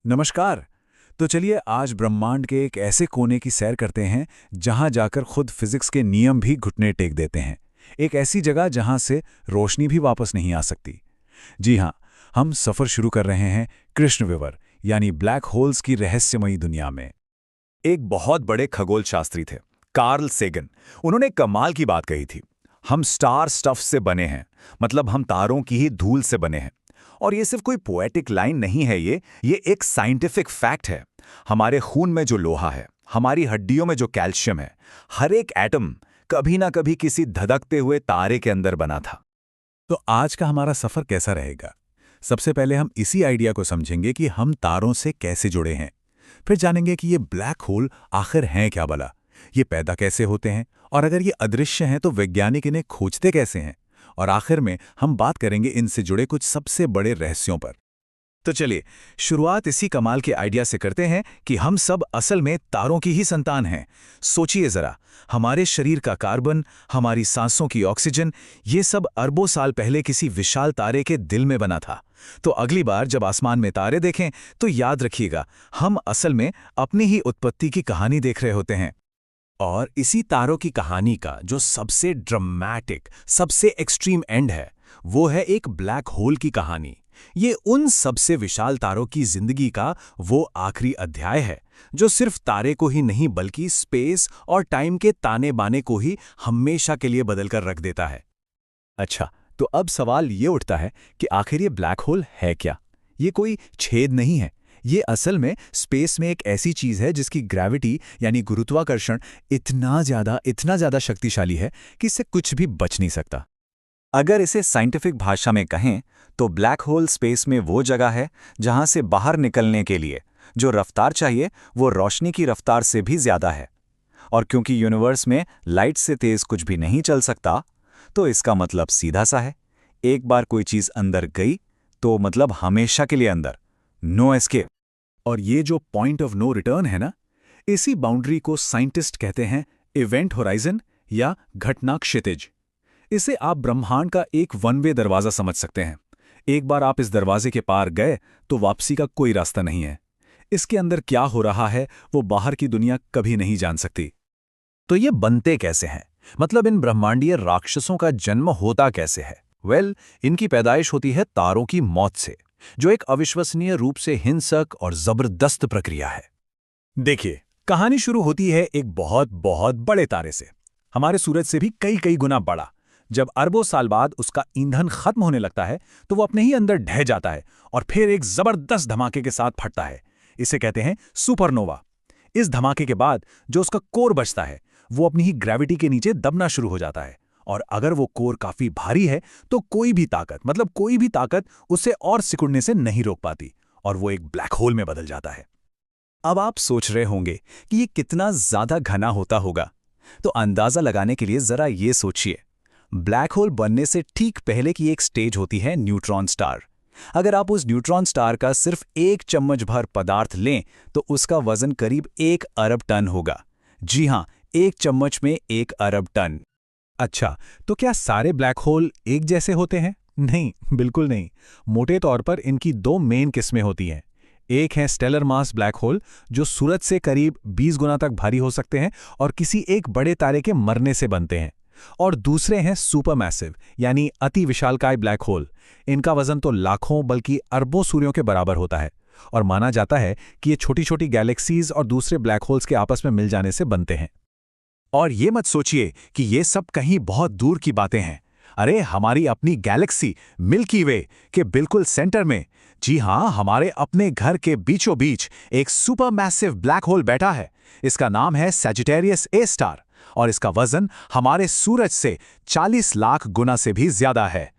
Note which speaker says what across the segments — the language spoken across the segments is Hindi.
Speaker 1: नमस्कार। तो चलिए आज ब्रह्मांड के एक ऐसे कोने की सैर करते हैं जहां जाकर खुद फिजिक्स के नियम भी घुटने टेक देते हैं। एक ऐसी जगह जहां से रोशनी भी वापस नहीं आ सकती। जी हां, हम सफर शुरू कर रहे हैं कृष्ण विवर यानी ब्लैक होल्स की रहस्यमयी दुनिया में।
Speaker 2: एक बहुत बड़े खगोल शास्त्री थे, कार्ल सेगन। उन्होंने कमाल की बात कही थी। हम स्टार स्टफ से बने हैं, मतलब हम तारों की ही धूल से बने हैं। और ये सिर्फ कोई पोएटिक लाइन नहीं है, ये एक साइंटिफिक फैक्ट है। हमारे खून में जो लोहा है, हमारी हड्डियों में जो कैल्शियम है, हर एक एटम कभी ना कभी किसी धधकते हुए तारे के अंदर बना था।
Speaker 1: तो आज का हमारा सफर कैसा रहेगा? सबसे पहले हम इसी आइडिया को समझेंगे कि हम तारों से कैसे जुड़े हैं। फिर जानेंगे कि ये ब्लैक होल आखिर हैं क्या भला, ये पैदा कैसे होते हैं, और अगर ये अदृश्य हैं तो वैज्ञानिक इन्हें खोजते कैसे हैं। और आखिर में हम बात करेंगे इनसे जुड़े कुछ सबसे बड़े रहस्यों पर। तो चलिए शुरुआत इसी कमाल के आइडिया से करते हैं कि हम सब असल में तारों की ही संतान हैं। सोचिए जरा, हमारे शरीर का कार्बन, हमारी सांसों की ऑक्सीजन, ये सब अरबों साल पहले किसी विशाल तारे के दिल में बना था। तो अगली बार जब आसमान में तारे देखें तो याद रखिएगा, हम असल में अपनी ही उत्पत्ति की कहानी देख रहे होते हैं। और इसी तारों की कहानी का जो सबसे ड्रामेटिक, सबसे एक्सट्रीम एंड है, वो है एक ब्लैक होल की कहानी। ये उन सबसे विशाल तारों की जिंदगी का वो आखिरी अध्याय है जो सिर्फ तारे को ही नहीं बल्कि स्पेस और टाइम के ताने बाने को ही हमेशा के लिए बदलकर रख देता है। अच्छा, तो अब सवाल ये उठता है कि आखिर ये ब्लैक होल है क्या? ये कोई छेद नहीं है। ये असल में स्पेस में एक ऐसी चीज है जिसकी ग्रेविटी यानी गुरुत्वाकर्षण इतना ज्यादा शक्तिशाली है कि इससे कुछ भी बच नहीं सकता।
Speaker 2: अगर इसे साइंटिफिक भाषा में कहें तो ब्लैक होल स्पेस में वो जगह है जहां से बाहर निकलने के लिए जो रफ्तार चाहिए वो रोशनी की रफ्तार से भी ज्यादा है। और क्योंकि यूनिवर्स में लाइट से तेज कुछ भी नहीं चल सकता, तो इसका मतलब सीधा सा है, एक बार कोई चीज अंदर गई तो मतलब हमेशा के लिए अंदर, नो एस्केप।
Speaker 1: और ये जो पॉइंट ऑफ नो रिटर्न है ना, इसी बाउंड्री को साइंटिस्ट कहते हैं इवेंट होराइजन या घटना क्षितिज। इसे आप ब्रह्मांड का एक वन वे दरवाजा समझ सकते हैं। एक बार आप इस दरवाजे के पार गए तो वापसी का कोई रास्ता नहीं है। इसके अंदर क्या हो रहा है वो बाहर की दुनिया कभी नहीं जान सकती।
Speaker 2: तो ये बनते कैसे हैं? मतलब इन ब्रह्मांडीय राक्षसों का जन्म होता कैसे है? इनकी पैदाइश होती है तारों की मौत से, जो एक अविश्वसनीय रूप से हिंसक और जबरदस्त प्रक्रिया है।
Speaker 1: देखिए, कहानी शुरू होती है एक बहुत बहुत बड़े तारे से, हमारे सूरज से भी कई कई गुना बड़ा। जब अरबों साल बाद उसका ईंधन खत्म होने लगता है तो वो अपने ही अंदर ढह जाता है और फिर एक जबरदस्त धमाके के साथ फटता है। इसे कहते हैं सुपरनोवा। इस धमाके के बाद जो उसका कोर बचता है वो अपनी ही ग्रेविटी के नीचे दबना शुरू हो जाता है। और अगर वो कोर काफी भारी है तो कोई भी ताकत उसे और सिकुड़ने से नहीं रोक पाती और वो एक ब्लैक होल में बदल जाता है। अब आप सोच रहे होंगे कि ये कितना ज्यादा घना होता होगा। तो अंदाजा लगाने के लिए जरा ये सोचिए, ब्लैक होल बनने से ठीक पहले की एक स्टेज होती है न्यूट्रॉन स्टार। अगर आप उस न्यूट्रॉन स्टार का सिर्फ एक चम्मच भर पदार्थ लें तो उसका वजन करीब 1 अरब टन होगा। जी हां, 1 चम्मच में 1 अरब टन। अच्छा, तो क्या सारे ब्लैक होल एक जैसे होते हैं? नहीं, बिल्कुल नहीं। मोटे तौर पर इनकी 2 मेन किस्में होती हैं। एक है स्टेलर मास ब्लैक होल, जो सूरज से करीब 20 गुना तक भारी हो सकते हैं और किसी एक बड़े तारे के मरने से बनते हैं। और दूसरे हैं सुपरमैसिव यानी अति विशालकाय ब्लैक होल। इनका वजन तो लाखों बल्कि अरबों सूर्यों के बराबर होता है और माना जाता है कि ये छोटी छोटी गैलेक्सीज और दूसरे ब्लैक होल्स के आपस में मिल जाने से बनते हैं। और ये मत सोचिए कि ये सब कहीं बहुत दूर की बातें हैं। अरे, हमारी अपनी गैलेक्सी मिल्की वे के बिल्कुल सेंटर में, जी हां, हमारे अपने घर के बीचों बीच एक सुपरमैसिव ब्लैक होल बैठा है। इसका नाम है सजिटेरियस ए स्टार और इसका वजन हमारे सूरज से 40 लाख गुना से भी ज्यादा है।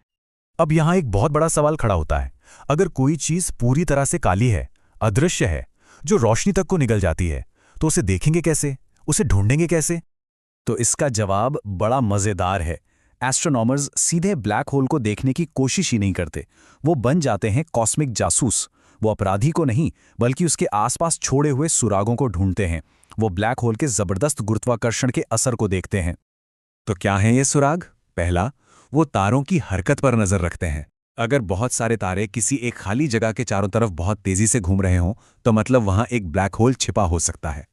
Speaker 1: अब यहां एक बहुत बड़ा सवाल खड़ा होता है, अगर कोई चीज पूरी तरह से काली है, अदृश्य है, जो रोशनी तक को निगल जाती है, तो उसे देखेंगे कैसे, उसे ढूंढेंगे कैसे? तो इसका जवाब बड़ा मजेदार है। एस्ट्रोनॉमर्स सीधे ब्लैक होल को देखने की कोशिश ही नहीं करते। वो बन जाते हैं कॉस्मिक जासूस। वो अपराधी को नहीं बल्कि उसके आसपास छोड़े हुए सुरागों को ढूंढते हैं। वो ब्लैक होल के जबरदस्त गुरुत्वाकर्षण के असर को देखते हैं। तो क्या है ये सुराग? पहला, वो तारों की हरकत पर नजर रखते हैं। अगर बहुत सारे तारे किसी एक खाली जगह के चारों तरफ बहुत तेजी से घूम रहे हों तो मतलब वहां एक ब्लैक होल छिपा हो सकता है।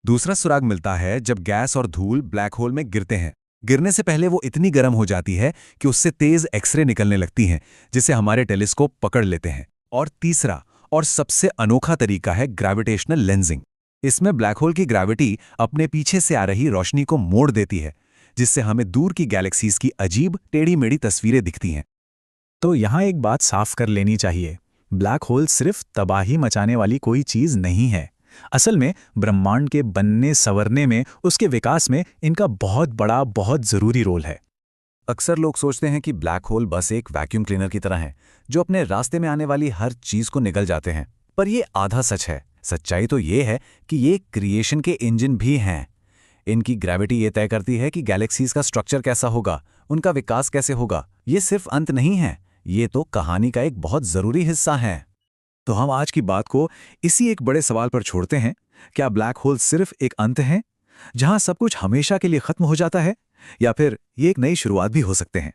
Speaker 1: दूसरा सुराग मिलता है जब गैस और धूल ब्लैक होल में गिरते हैं। गिरने से पहले वो इतनी गर्म हो जाती है कि उससे तेज एक्सरे निकलने लगती हैं, जिसे हमारे टेलीस्कोप पकड़ लेते हैं। और तीसरा और सबसे अनोखा तरीका है ग्रेविटेशनल लेंसिंग। इसमें ब्लैक होल की ग्रेविटी अपने पीछे से आ रही रोशनी को मोड़ देती है, जिससे हमें दूर की गैलेक्सीज की अजीब टेढ़ी-मेढ़ी तस्वीरें दिखती हैं।
Speaker 3: तो यहाँ एक बात साफ कर लेनी चाहिए, ब्लैक होल सिर्फ तबाही मचाने वाली कोई चीज़ नहीं है। असल में ब्रह्मांड के बनने संवरने में, उसके विकास में इनका बहुत बड़ा, बहुत ज़रूरी रोल है।
Speaker 2: अक्सर लोग सोचते हैं कि ब्लैक होल बस एक वैक्यूम क्लीनर की तरह है, जो अपने रास्ते में आने वाली हर चीज को निगल जाते हैं। पर ये आधा सच है। सच्चाई तो ये है कि ये क्रिएशन के इंजन भी हैं। इनकी ग्रेविटी ये तय करती है कि गैलेक्सीज का स्ट्रक्चर कैसा होगा, उनका विकास कैसे होगा। ये सिर्फ अंत नहीं है, ये तो कहानी का एक बहुत जरूरी हिस्सा है।
Speaker 3: तो हम आज की बात को इसी एक बड़े सवाल पर छोड़ते हैं, क्या ब्लैक होल सिर्फ एक अंत है जहां सब कुछ हमेशा के लिए खत्म हो जाता है, या फिर ये एक नई शुरुआत भी हो सकते हैं?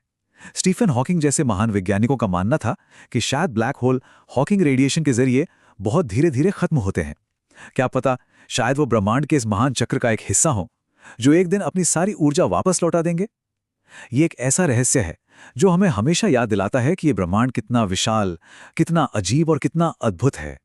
Speaker 3: स्टीफन हॉकिंग जैसे महान वैज्ञानिकों का मानना था कि शायद ब्लैक होल हॉकिंग रेडिएशन के जरिए बहुत धीरे धीरे खत्म होते हैं। क्या पता, शायद वो ब्रह्मांड के इस महान चक्र का एक हिस्सा हो जो एक दिन अपनी सारी ऊर्जा वापस लौटा देंगे। ये एक ऐसा रहस्य है जो हमें हमेशा याद दिलाता है कि ये ब्रह्मांड कितना विशाल, कितना अजीब और कितना अद्भुत है।